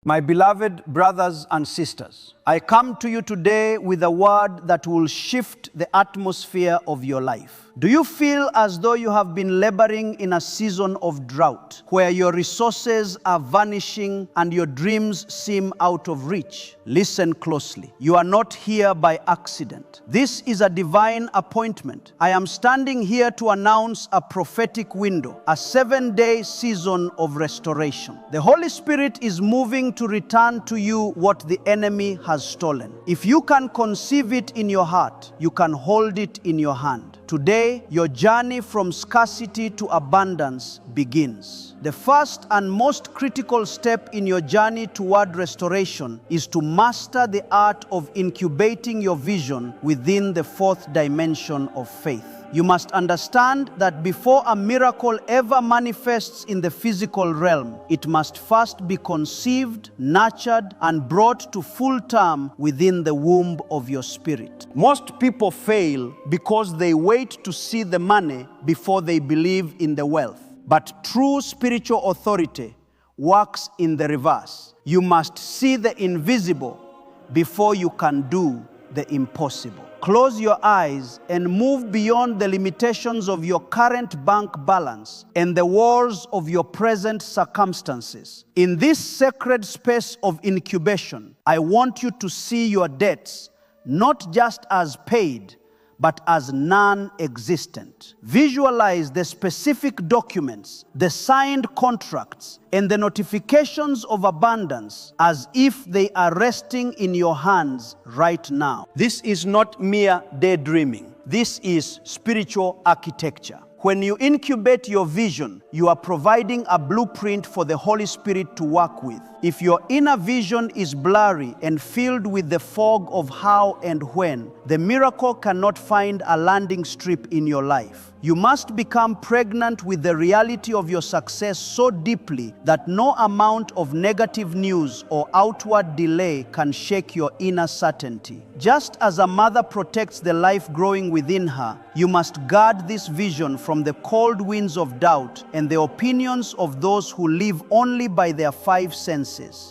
My beloved brothers and sisters, I come to you today with a word that will shift the atmosphere of your life. Do you feel as though you have been laboring in a season of drought, where your resources are vanishing and your dreams seem out of reach? Listen closely. You are not here by accident. This is a divine appointment. I am standing here to announce a prophetic window, a 7-day season of restoration. The Holy Spirit is moving to return to you what the enemy has stolen. If you can conceive it in your heart, you can hold it in your hand. Today, your journey from scarcity to abundance begins. The first and most critical step in your journey toward restoration is to master the art of incubating your vision within the fourth dimension of faith. You must understand that before a miracle ever manifests in the physical realm, it must first be conceived, nurtured, and brought to full term within the womb of your spirit. Most people fail because they wait to see the money before they believe in the wealth. But true spiritual authority works in the reverse. You must see the invisible before you can do the impossible. Close your eyes and move beyond the limitations of your current bank balance and the walls of your present circumstances. In this sacred space of incubation, I want you to see your debts not just as paid, but as non-existent. Visualize the specific documents, the signed contracts, and the notifications of abundance as if they are resting in your hands right now. This is not mere daydreaming. This is spiritual architecture. When you incubate your vision, you are providing a blueprint for the Holy Spirit to work with. If your inner vision is blurry and filled with the fog of how and when, the miracle cannot find a landing strip in your life. You must become pregnant with the reality of your success so deeply that no amount of negative news or outward delay can shake your inner certainty. Just as a mother protects the life growing within her, you must guard this vision from the cold winds of doubt and the opinions of those who live only by their 5 senses.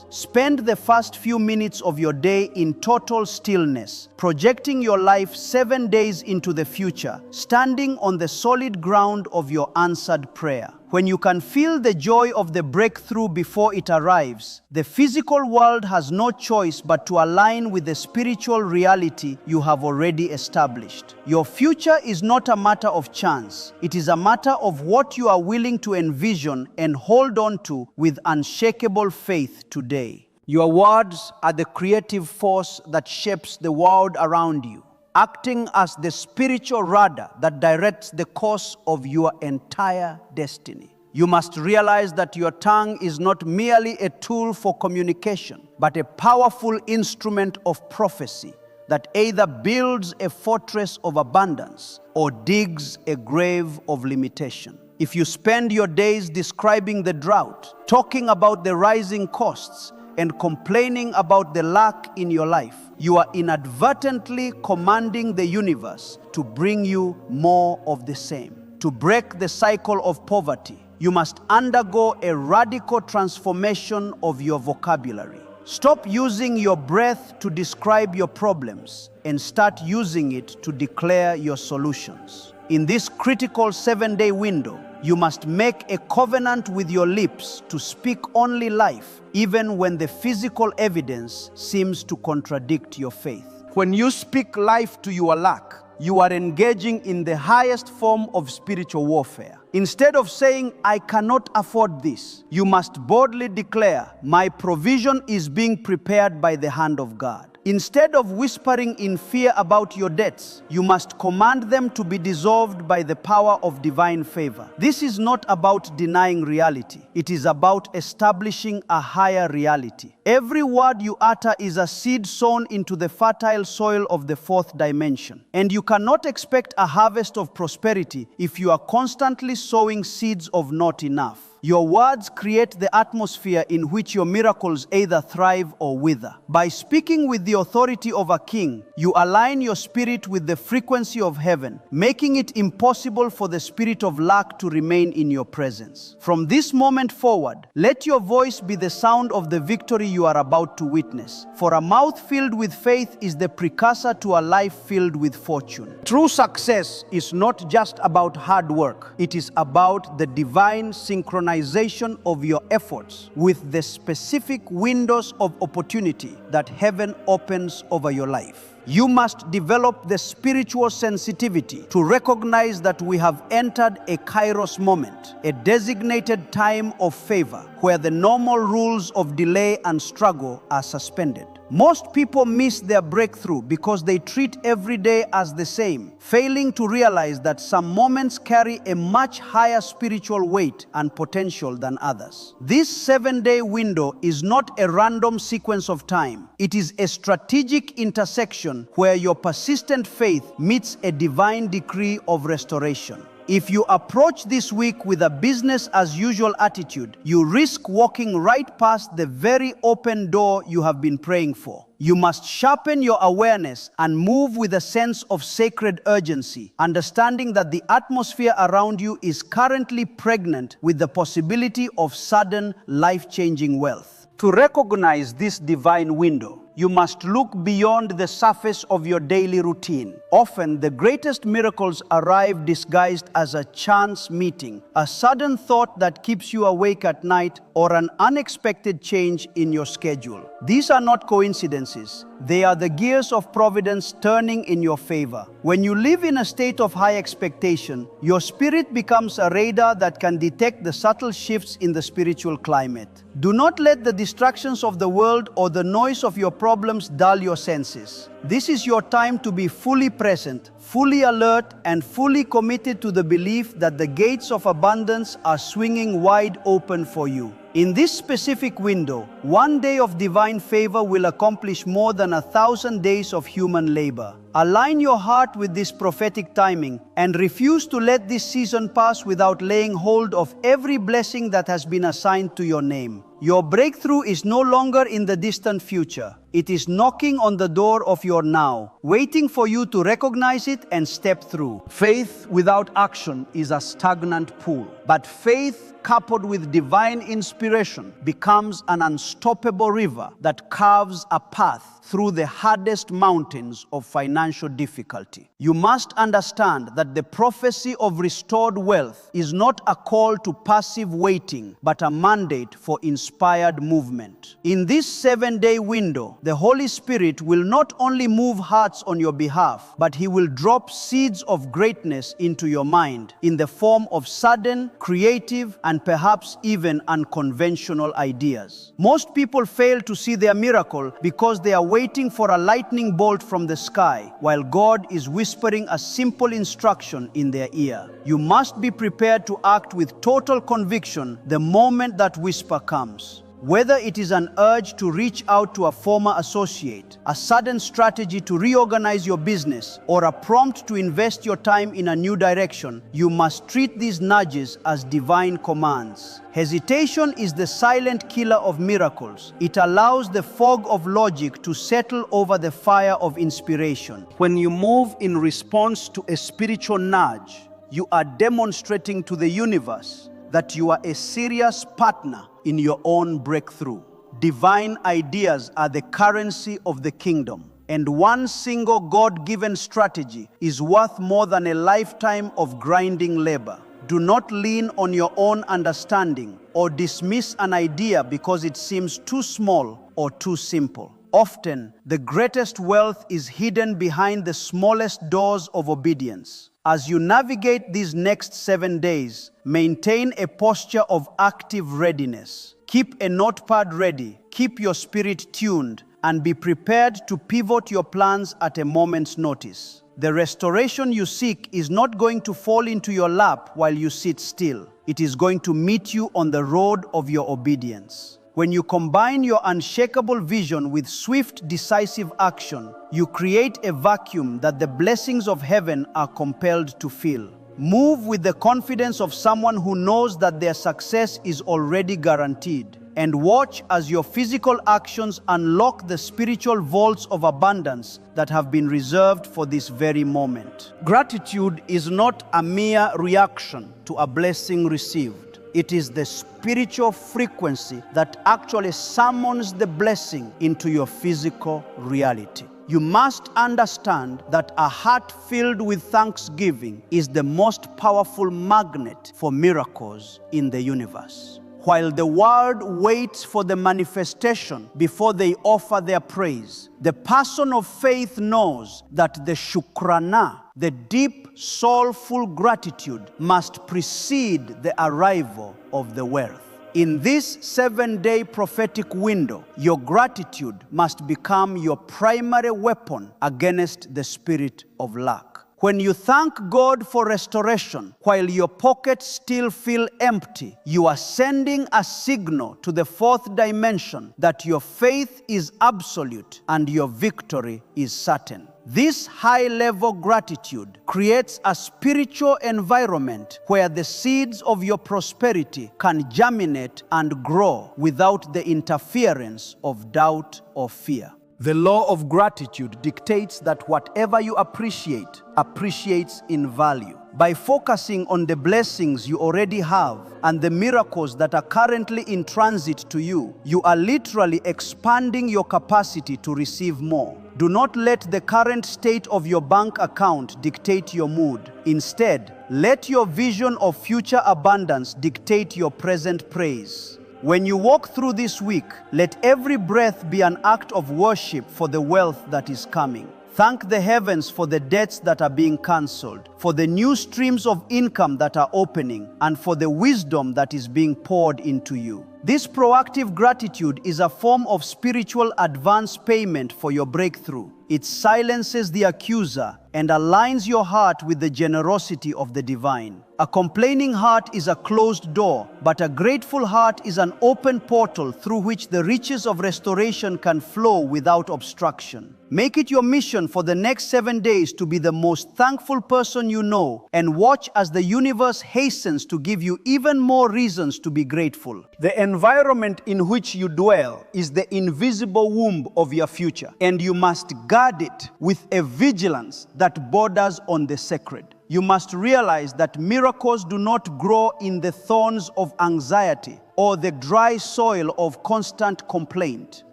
Spend the first few minutes of your day in total stillness, projecting your life 7 days into the future, standing on the solid ground of your answered prayer. When you can feel the joy of the breakthrough before it arrives, the physical world has no choice but to align with the spiritual reality you have already established. Your future is not a matter of chance. It is a matter of what you are willing to envision and hold on to with unshakable faith today. Your words are the creative force that shapes the world around you, acting as the spiritual rudder that directs the course of your entire destiny. You must realize that your tongue is not merely a tool for communication, but a powerful instrument of prophecy that either builds a fortress of abundance or digs a grave of limitation. If you spend your days describing the drought, talking about the rising costs, and complaining about the lack in your life, you are inadvertently commanding the universe to bring you more of the same. To break the cycle of poverty, you must undergo a radical transformation of your vocabulary. Stop using your breath to describe your problems and start using it to declare your solutions. In this critical 7-day window, you must make a covenant with your lips to speak only life, even when the physical evidence seems to contradict your faith. When you speak life to your lack, you are engaging in the highest form of spiritual warfare. Instead of saying, "I cannot afford this," you must boldly declare, "My provision is being prepared by the hand of God." Instead of whispering in fear about your debts, you must command them to be dissolved by the power of divine favor. This is not about denying reality. It is about establishing a higher reality. Every word you utter is a seed sown into the fertile soil of the fourth dimension. And you cannot expect a harvest of prosperity if you are constantly sowing seeds of not enough. Your words create the atmosphere in which your miracles either thrive or wither. By speaking with the authority of a king, you align your spirit with the frequency of heaven, making it impossible for the spirit of lack to remain in your presence. From this moment forward, let your voice be the sound of the victory you are about to witness. For a mouth filled with faith is the precursor to a life filled with fortune. True success is not just about hard work. It is about the divine synchronization of your efforts with the specific windows of opportunity that heaven opens over your life. You must develop the spiritual sensitivity to recognize that we have entered a kairos moment, a designated time of favor, where the normal rules of delay and struggle are suspended. Most people miss their breakthrough because they treat every day as the same, failing to realize that some moments carry a much higher spiritual weight and potential than others. This 7-day window is not a random sequence of time. It is a strategic intersection where your persistent faith meets a divine decree of restoration. If you approach this week with a business-as-usual attitude, you risk walking right past the very open door you have been praying for. You must sharpen your awareness and move with a sense of sacred urgency, understanding that the atmosphere around you is currently pregnant with the possibility of sudden, life-changing wealth. To recognize this divine window, you must look beyond the surface of your daily routine. Often, the greatest miracles arrive disguised as a chance meeting, a sudden thought that keeps you awake at night, or an unexpected change in your schedule. These are not coincidences. They are the gears of providence turning in your favor. When you live in a state of high expectation, your spirit becomes a radar that can detect the subtle shifts in the spiritual climate. Do not let the distractions of the world or the noise of your problems dull your senses. This is your time to be fully present, fully alert, and fully committed to the belief that the gates of abundance are swinging wide open for you. In this specific window, one day of divine favor will accomplish more than 1,000 days of human labor. Align your heart with this prophetic timing and refuse to let this season pass without laying hold of every blessing that has been assigned to your name. Your breakthrough is no longer in the distant future. It is knocking on the door of your now, waiting for you to recognize it and step through. Faith without action is a stagnant pool, but faith coupled with divine inspiration becomes an unstoppable river that carves a path through the hardest mountains of financial difficulty. You must understand that the prophecy of restored wealth is not a call to passive waiting, but a mandate for inspired movement. In this 7-day window, the Holy Spirit will not only move hearts on your behalf, but He will drop seeds of greatness into your mind in the form of sudden, creative, and perhaps even unconventional ideas. Most people fail to see their miracle because they are waiting for a lightning bolt from the sky, while God is whispering a simple instruction in their ear. You must be prepared to act with total conviction the moment that whisper comes. Whether it is an urge to reach out to a former associate, a sudden strategy to reorganize your business, or a prompt to invest your time in a new direction, you must treat these nudges as divine commands. Hesitation is the silent killer of miracles. It allows the fog of logic to settle over the fire of inspiration. When you move in response to a spiritual nudge, you are demonstrating to the universe that you are a serious partner in your own breakthrough. Divine ideas are the currency of the kingdom, and one single God-given strategy is worth more than a lifetime of grinding labor. Do not lean on your own understanding or dismiss an idea because it seems too small or too simple. Often, the greatest wealth is hidden behind the smallest doors of obedience. As you navigate these next 7 days, maintain a posture of active readiness. Keep a notepad ready, keep your spirit tuned, and be prepared to pivot your plans at a moment's notice. The restoration you seek is not going to fall into your lap while you sit still. It is going to meet you on the road of your obedience. When you combine your unshakable vision with swift, decisive action, you create a vacuum that the blessings of heaven are compelled to fill. Move with the confidence of someone who knows that their success is already guaranteed. And watch as your physical actions unlock the spiritual vaults of abundance that have been reserved for this very moment. Gratitude is not a mere reaction to a blessing received. It is the spiritual frequency that actually summons the blessing into your physical reality. You must understand that a heart filled with thanksgiving is the most powerful magnet for miracles in the universe. While the world waits for the manifestation before they offer their praise, the person of faith knows that the shukrana, the deep, soulful gratitude, must precede the arrival of the wealth. In this 7-day prophetic window, your gratitude must become your primary weapon against the spirit of lack. When you thank God for restoration while your pockets still feel empty, you are sending a signal to the fourth dimension that your faith is absolute and your victory is certain. This high-level gratitude creates a spiritual environment where the seeds of your prosperity can germinate and grow without the interference of doubt or fear. The law of gratitude dictates that whatever you appreciate appreciates in value. By focusing on the blessings you already have and the miracles that are currently in transit to you, you are literally expanding your capacity to receive more. Do not let the current state of your bank account dictate your mood. Instead, let your vision of future abundance dictate your present praise. When you walk through this week, let every breath be an act of worship for the wealth that is coming. Thank the heavens for the debts that are being cancelled, for the new streams of income that are opening, and for the wisdom that is being poured into you. This proactive gratitude is a form of spiritual advance payment for your breakthrough. It silences the accuser and aligns your heart with the generosity of the divine. A complaining heart is a closed door, but a grateful heart is an open portal through which the riches of restoration can flow without obstruction. Make it your mission for the next 7 days to be the most thankful person you know, and watch as the universe hastens to give you even more reasons to be grateful. The environment in which you dwell is the invisible womb of your future, and you must guard it with a vigilance that borders on the sacred. You must realize that miracles do not grow in the thorns of anxiety or the dry soil of constant complaint.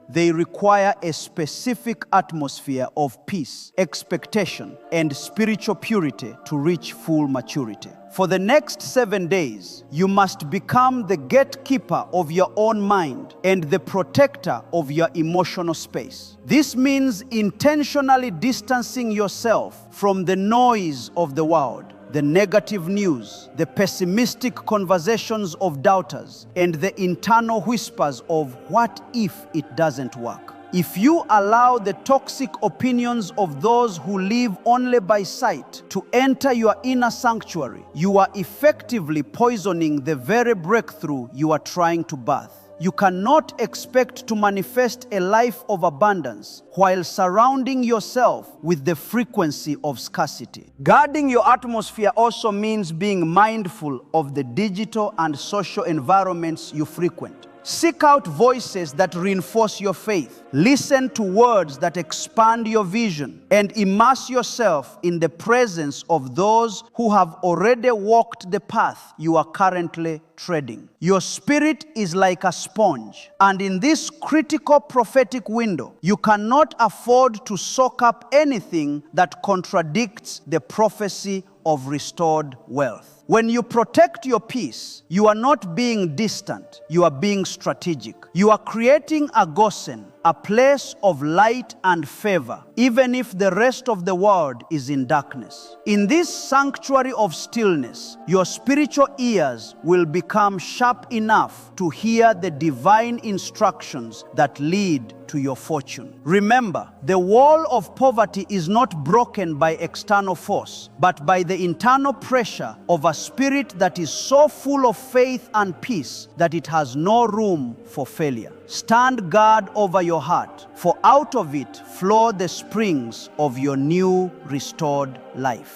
They require a specific atmosphere of peace, expectation, and spiritual purity to reach full maturity. For the next 7 days, you must become the gatekeeper of your own mind and the protector of your emotional space. This means intentionally distancing yourself from the noise of the world, the negative news, the pessimistic conversations of doubters, and the internal whispers of what if it doesn't work. If you allow the toxic opinions of those who live only by sight to enter your inner sanctuary, you are effectively poisoning the very breakthrough you are trying to birth. You cannot expect to manifest a life of abundance while surrounding yourself with the frequency of scarcity. Guarding your atmosphere also means being mindful of the digital and social environments you frequent. Seek out voices that reinforce your faith. Listen to words that expand your vision, and immerse yourself in the presence of those who have already walked the path you are currently treading. Your spirit is like a sponge, and in this critical prophetic window, you cannot afford to soak up anything that contradicts the prophecy of restored wealth. When you protect your peace, you are not being distant, you are being strategic. You are creating a Gosen, a place of light and favor, even if the rest of the world is in darkness. In this sanctuary of stillness, your spiritual ears will become sharp enough to hear the divine instructions that lead to your fortune. Remember, the wall of poverty is not broken by external force, but by the internal pressure of a spirit that is so full of faith and peace that it has no room for failure. Stand guard over your heart, for out of it flow the springs of your new restored life.